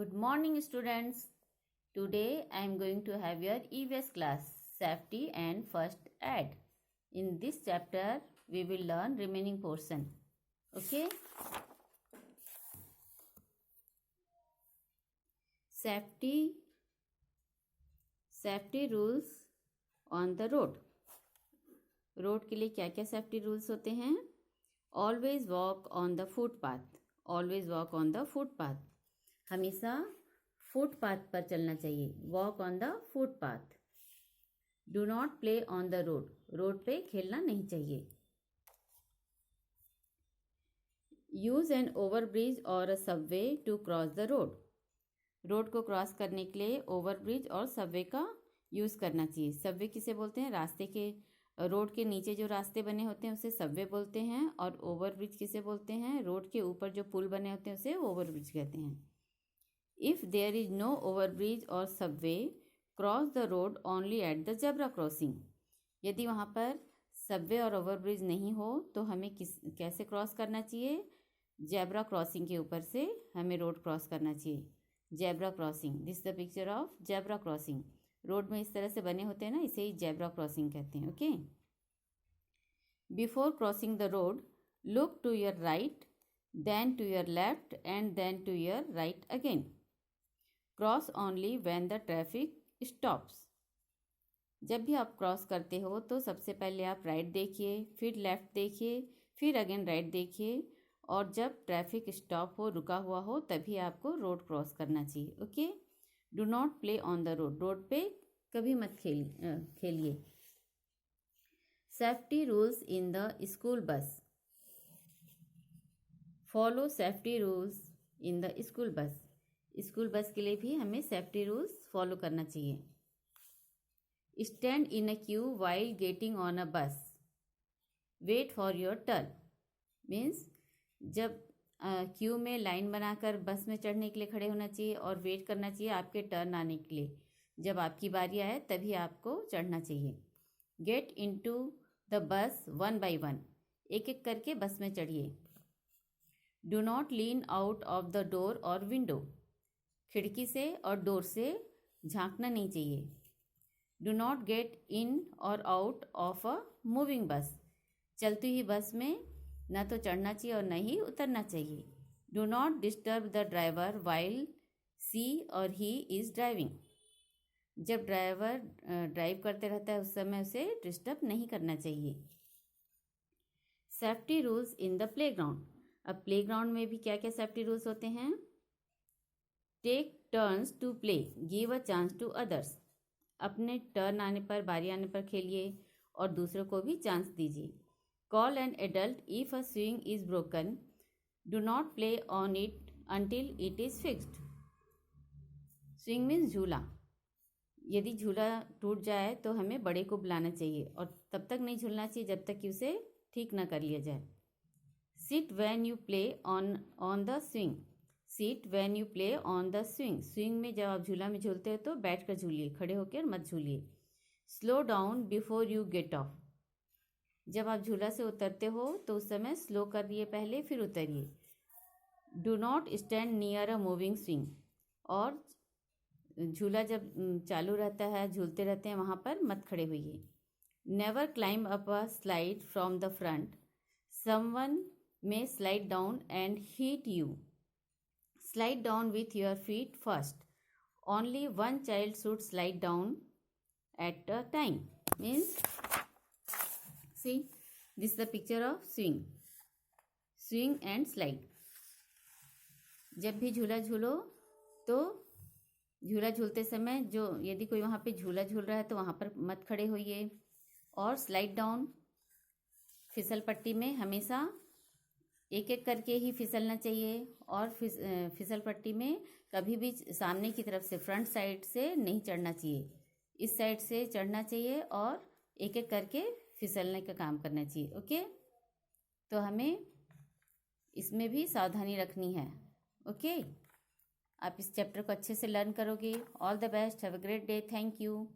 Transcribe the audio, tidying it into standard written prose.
Good morning, students. Today I am going to have your EVS class, Safety and First Aid. In this chapter, we will learn remaining portion. Okay? Safety rules on the road. Road के लिए क्या क्या safety rules होते हैं? Always walk on the footpath. Always walk on the footpath. हमेशा footpath पर चलना चाहिए. Walk on the footpath. Do not play on the road. Road पे खेलना नहीं चाहिए. यूज एन ओवरब्रिज और a subway to cross the road. Road को क्रॉस करने के लिए ओवरब्रिज और सबवे का यूज़ करना चाहिए. सबवे किसे बोलते हैं? रास्ते के रोड के नीचे जो रास्ते बने होते हैं उसे सबवे बोलते हैं. और ओवरब्रिज किसे बोलते हैं? रोड के ऊपर जो पुल बने होते हैं उसे ओवरब्रिज कहते हैं. If there is no overbridge और subway, cross the road only at the zebra crossing. यदि वहाँ पर सबवे और ओवरब्रिज नहीं हो तो हमें कैसे क्रॉस करना चाहिए? जेब्रा क्रॉसिंग के ऊपर से हमें रोड क्रॉस करना चाहिए. Zebra crossing. This the picture of zebra crossing. Road में इस तरह से बने होते हैं ना, इसे ही जेब्रा क्रॉसिंग कहते हैं. Okay. Before crossing the road, look to your right, then to your left and then to your right again. Cross only when the traffic stops. जब भी आप क्रॉस करते हो तो सबसे पहले आप राइट देखिए, फिर लेफ्ट देखिए, फिर अगेन राइट देखिए, और जब ट्रैफिक स्टॉप हो, रुका हुआ हो, तभी आपको रोड क्रॉस करना चाहिए. Okay. Do not play on the road. Road पे कभी मत खेलिए. Safety rules in the school bus. Follow safety rules in the school bus. School bus के लिए भी हमें सेफ्टी रूल्स फॉलो करना चाहिए. Stand in a queue while getting on a bus. Wait for your turn. Means जब queue में line बनाकर bus में चढ़ने के लिए खड़े होना चाहिए और वेट करना चाहिए आपके टर्न आने के लिए. जब आपकी बारी आए तभी आपको चढ़ना चाहिए. Get into the bus one by one. एक एक करके बस में चढ़िए. Do not lean out of the door और विंडो. खिड़की से और डोर से झांकना नहीं चाहिए. डू नॉट गेट इन और आउट ऑफ अ मूविंग बस. चलती हुई बस में ना तो चढ़ना चाहिए और न ही उतरना चाहिए. Do not disturb the driver while she और ही इज़ ड्राइविंग. जब ड्राइवर ड्राइव करते रहता है उस समय उसे डिस्टर्ब नहीं करना चाहिए. Safety rules in the playground. अब प्लेग्राउंड में भी क्या क्या सेफ्टी रूल्स होते हैं? Take turns to play, give a chance to others. अपने टर्न आने पर, बारी आने पर खेलिए और दूसरों को भी चांस दीजिए. Call an adult if a swing is broken. Do not play on it until it is fixed. Swing means झूला. यदि झूला टूट जाए तो हमें बड़े को बुलाना चाहिए और तब तक नहीं झूलना चाहिए जब तक कि उसे ठीक ना कर लिया जाए. Sit when you play on the swing. Sit when you play on the swing. Swing में जब आप झूला में झूलते हो तो बैठ कर झूलिए, खड़े होकर मत झूलिए. Slow down before you get off. जब आप झूला से उतरते हो तो उस समय स्लो करिए पहले, फिर उतरिए. Do not stand near a moving swing. और झूला जब चालू रहता है, झूलते रहते हैं, वहाँ पर मत खड़े होइए. Never climb up a slide from the front. Someone may slide down and hit you. Slide down with your feet first. Only one child should slide down at a time. Means see, this is the picture of swing and slide. जब भी झूला झूलो तो झूला झूलते समय जो यदि कोई वहाँ पे झूला झूल रहा है तो वहाँ पर मत खड़े होइए. और स्लाइड डाउन, फिसल पट्टी में हमेशा एक एक करके ही फिसलना चाहिए. और फिसल पट्टी में कभी भी सामने की तरफ से, फ्रंट साइड से नहीं चढ़ना चाहिए. इस साइड से चढ़ना चाहिए और एक एक करके फिसलने का काम करना चाहिए. ओके. तो हमें इसमें भी सावधानी रखनी है. ओके. आप इस चैप्टर को अच्छे से लर्न करोगे. All the best. Have a great day. Thank you.